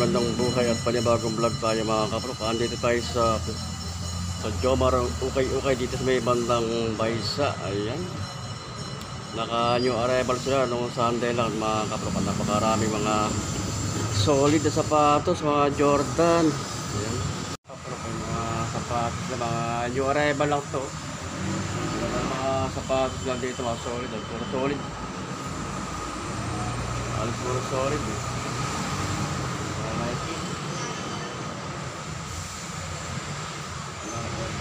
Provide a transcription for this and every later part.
magandang buhay at panibagong vlog tayo mga kapro. Andito tayo sa Jomar Ukay-Ukay dito sa may bandang Baysa. Ayan, naka new arrival sila nung Sunday lang mga kapro. Napakarami mga solid na sapatos, mga Jordan. Ayan kapro, mga sapatos na mga new arrival lang to. Mga sapatos lang dito, mga solid, puro solid. Puro solid eh.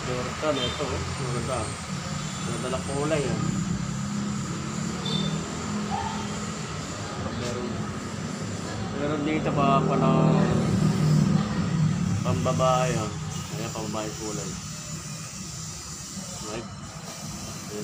Jordan, ito maganda. Maganda na kulay yan. Meron dito pa ng pambabae. Ayan, pambabae kulay. Right? Okay.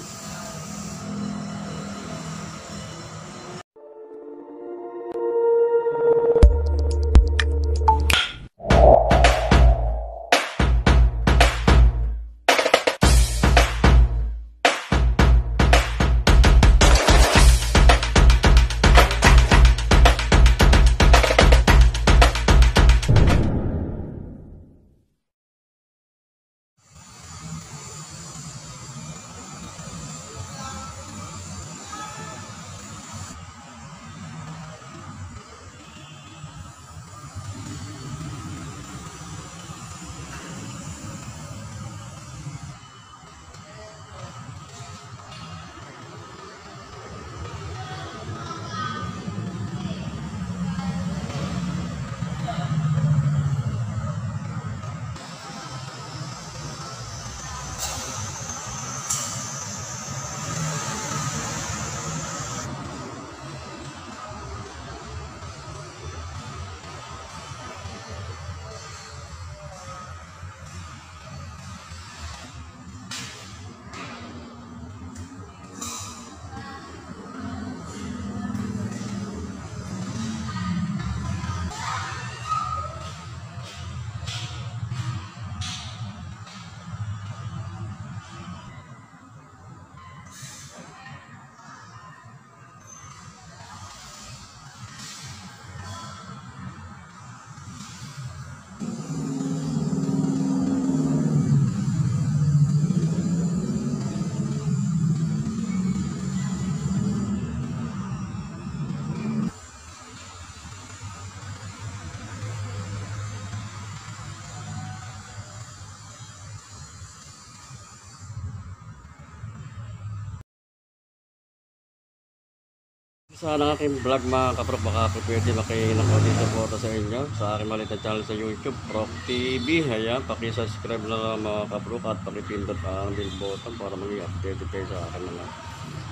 Sa aking vlog mga kapro, baka pwede makihinang ko dito photo sa inyo sa aking maliit na channel sa YouTube, Prof TV. Ayan, pakisubscribe lang mga kapro at pakipindot ang bell button para maging updated kayo sa aking mga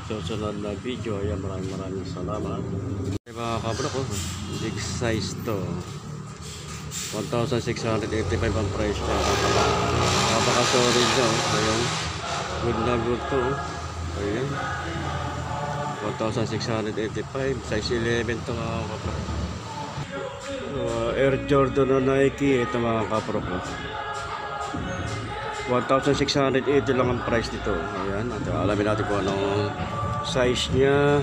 susunod na video. Ayan, maraming salamat. Okay, mga kapro ko, big size to, 1,685 ang price niya. Napaka-solid nyo. Ayan, good na good to. Ayan, 1,685, size 11 to mga kapro. Air Jordan na Nike, ito mga kapro ko, 1,680 lang ang price nito. Ayan, at alamin natin kung anong size nya.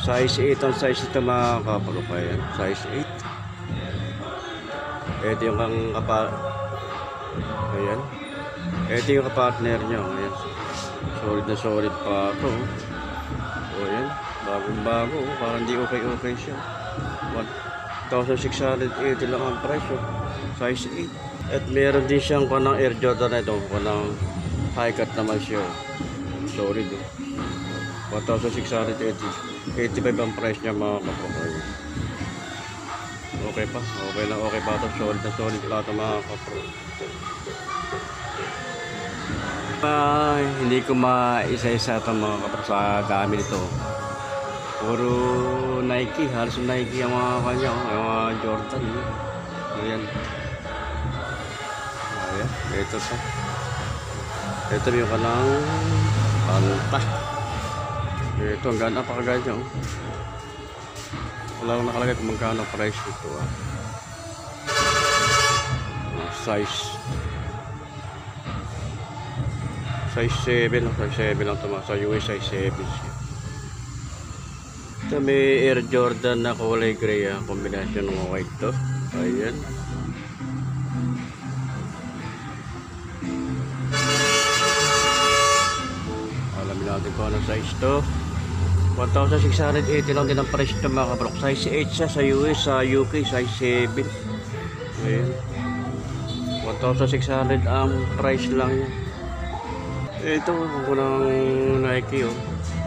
Size 8 ang size nito mga kapro ko. Ayan, size 8. Ito yung ayan, ito yung kapartner nya. Ayan, solid na solid pa ito. O yan, bagong-bago, parang di okay siya. 1,680 lang ang price, size 8. At meron din siyang kanang Air Jordan na ito, kanang high cut naman siya. Solid 1,680, 85 ang price niya mga kapro. Okay pa, okay pa ito. Solid na solid pa ito mga kapro. Hindi ko maisa-isa itong mga kapro sa gamit ito. Puro Nike, halos Nike ang mga kanya, yung mga Jordan. Ayan, ito pa. Ito yung kanang panta. Ito ang ganda, napakaganda. Wala akong nakalagay kung magkano price ito. Size 7 lang ito, sa US size 7 siya. Ito may Air Jordan na kulay gray, kombinasyon ng white to. Ayan. Alamin natin kung anong size to. 1,680 lang din ang price ito mga kabrok. Size 8 siya sa US, sa UK size 7. Ayan. 1,600 ang price lang yan. Ito unang Nike oh.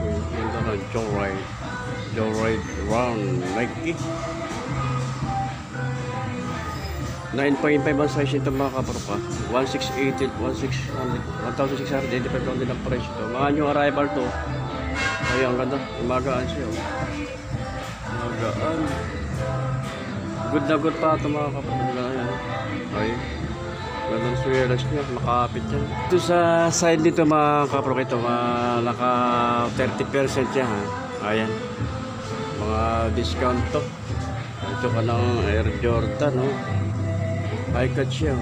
Ito na Joyride Round Nike. 9.5 ang size ito mga kabrok ha. 1,685 lang din ang price ito. Mga new arrival to. Ay, ang ganda. Magaan siya. Magaan. Good na good pa ito mga kapatid na yan. Ay. Gandang sweaters niya. Makapit yan. Ito sa side dito mga kapatid ito. Naka 30% siya ha. Ayan. Mga discount to. Ito ka ng Air Jordan. Oh. High cut siya.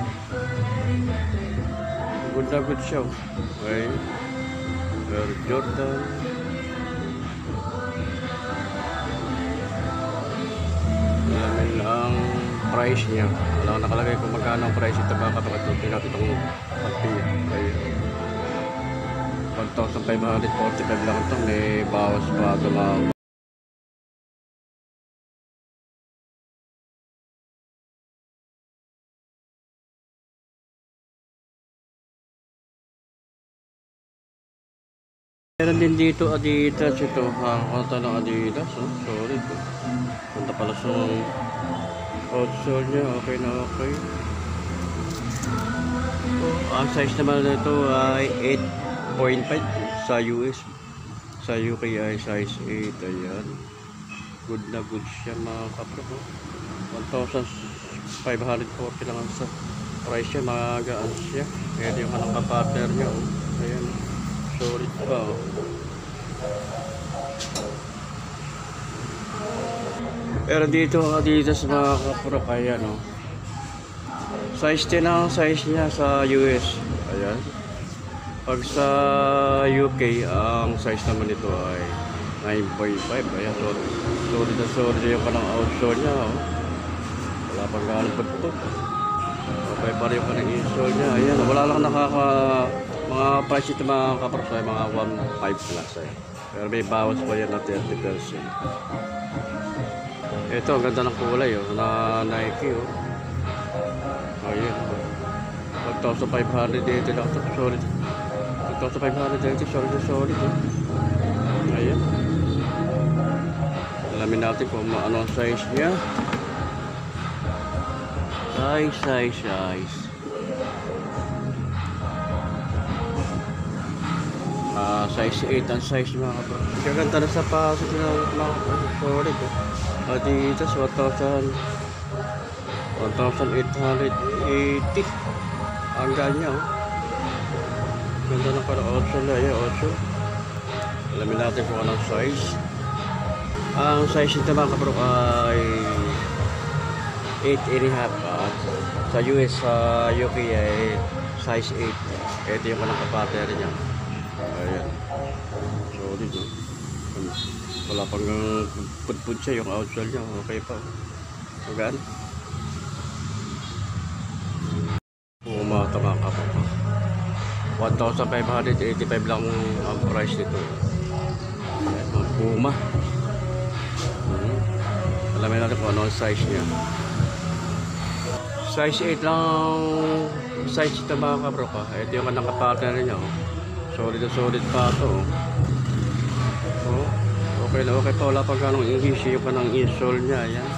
Good na good siya. Okay. Air Jordan. Alamin ang price niya. Alam nakalagay kung magkano ang price ito mga kapatid. Tingnan natin itong pagpiya. 1,545 lang ito. May bawas pa ito mga. Meron din dito Adidas ito. Kanta ng Adidas. Oh. Sorry. Punta pala sa outsole niya. Okay na okay. Ang size naman nito ay 8.5 sa US. Sa UK ay size 8. Ayan. Good na good siya mga kapro. 1,540 lang sa price siya. Magaan siya. Ito yung anong kapater niya. Oh. Ayan. Solid pa oh. Pero dito ang Adidas mga kapro. Ayan oh. Size 10 ang size niya sa US. Ayan. Pag sa UK ang size naman nito ay 9.5. Ayan. Solid na solid yung kanang outsole niya oh. Wala pang gano'ng pagpupot. Okay pa rin yung kanang insole niya. Ayan. Wala lang mga price ito mga kapro sa mga 1.5 plus eh. Pero may bawas pa yan na 30%. Ito ang ganda ng kulay oh, na Nike oh. Ayan. 1,580 lang ito. Solid. 1,580 solid oh. Ayan. Alamin natin kung ano ang size niya. Size. Size 8 ang size mga kapro. Kaganda na sa pasok na mga solid oh. Adidas 1,880 ang ganya oh. Ganda na para 8 na yan 8. Alamin natin kung anong size. Ang size nito mga kapro ay 8.5 at sa US sa UK ay size 8. Ito yung kanang kapater niya. Ayan. Solid oh. Wala pang pud-pud siya yung outsole niya. Okay pa. Magaan. Puma ito mga kapatid. 1,585 lang ang price nito. Puma. Alamin natin kung ano ang size niya. Size 8 lang size ito mga kapatid. Ito yung kanang kapartner niya. Solid na solid pa ito. Okay na okay pa. Wala pang ganong issue yung kanang insole niya. Ayan.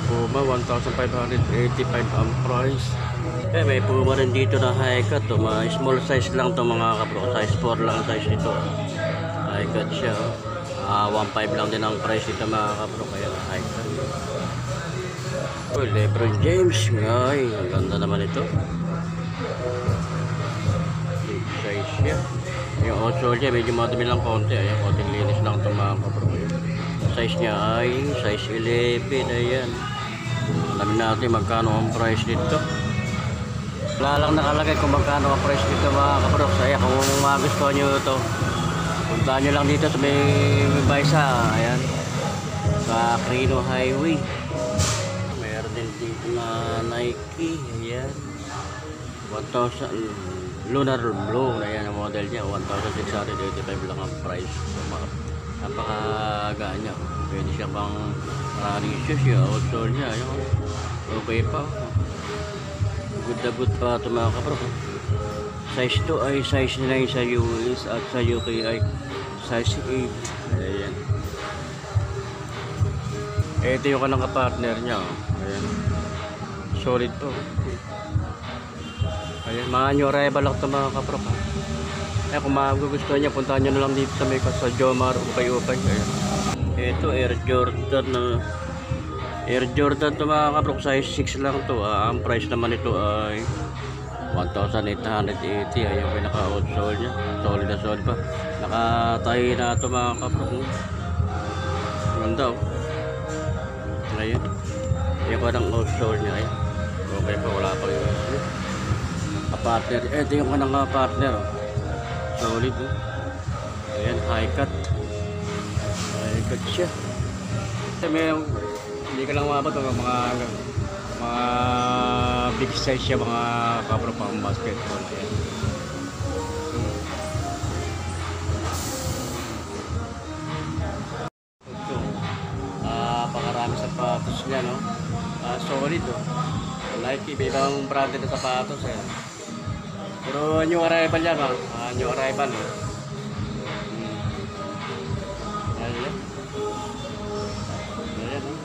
Puma 1,585 ang price. May Puma rin dito na high cut. Small size lang ito mga kapro. Size 4 lang ang size nito. High cut siya. 1.5 lang din ang price nito mga kapro. Kaya high cut. LeBron James. Ay, ang ganda naman ito. Big size siya. Yung outsole niya medyo madumi lang konti. Ayan, konting linis lang ito mga kapro. Size niya ay size 11. Ayan. Alamin natin magkano ang price nito. Wala lang nakalagay kung magkano ang price nito mga kapro. Kaya kung magustuhan nyo ito, puntahan nyo lang dito sa may Baysa. Ayan. Sa Crino Highway. Meron din na Nike. Ayan. 1,000 Lunar Blue na yan ang model niya. 1,685 lang ang price. Napakagaan niya. Pwede siya pang running shoes niya. Outsole niya. Ayun. Okay pa. Good na good pa ito mga kapro. Size 2 ay size 9 sa US at sa UK ay size 8. Ayan. Ito yung kanang partner niya. Ayan. Solid to. Ayan, mga new arrival lang ito mga kapro. Kaya kung magugustuhan niya, puntahan nyo na lang dito sa may sa Jomar Ukay-Ukay. Ayan. Ito Air Jordan na Air Jordan to mga kapro. Size 6 lang to. Ang price naman ito ay 1,880. Ayan, pinaka-outsole niya. Solid na solid pa. Nakatayo na ito mga kapro. Ganda oh. Ayan. Yung kanang outsole niya. Ayan. Okay pa, wala pa yung partner. Ito yung kanang partner oh. Solid oh. Ayan, high cut. High cut siya. May hindi ka lang mabot mga big size siya mga kapro pang basketball. Ayan. Pakarami sapatos niya no. Solid oh. Nike, ibang branded na sapatos eh. Pero new arrival yan ha. New arrival oh. Ayan. Ayan oh.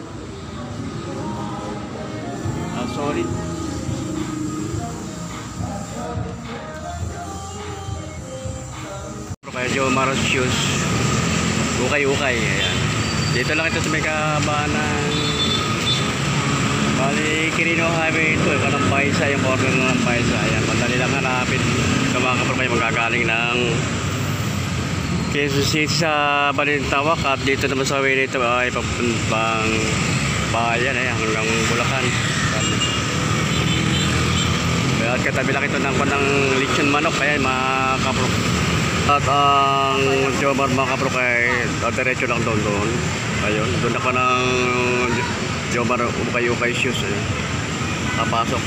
Solid. Kaya Jomar shoes. Ukay-ukay. Ayan. Dito lang ito sa may kabanan. Bali, Quirino Highway ito. Kanang Paisa, yung corner ng Paisa. Ayan, madali lang hanapin. Ito mga kapro kayo magkagaling ng Quezon City sa Balintawak. At dito naman sa way nito ay papuntang bayan. Ayan, hanggang Bulacan. At katabi lang ito ng lechon manok. Ayan, mga kapro. At ang Jomar mga kapro kay diretso lang doon. Ayun, doon na pa ng Jomar Ukay-Ukay shoes. Papasok.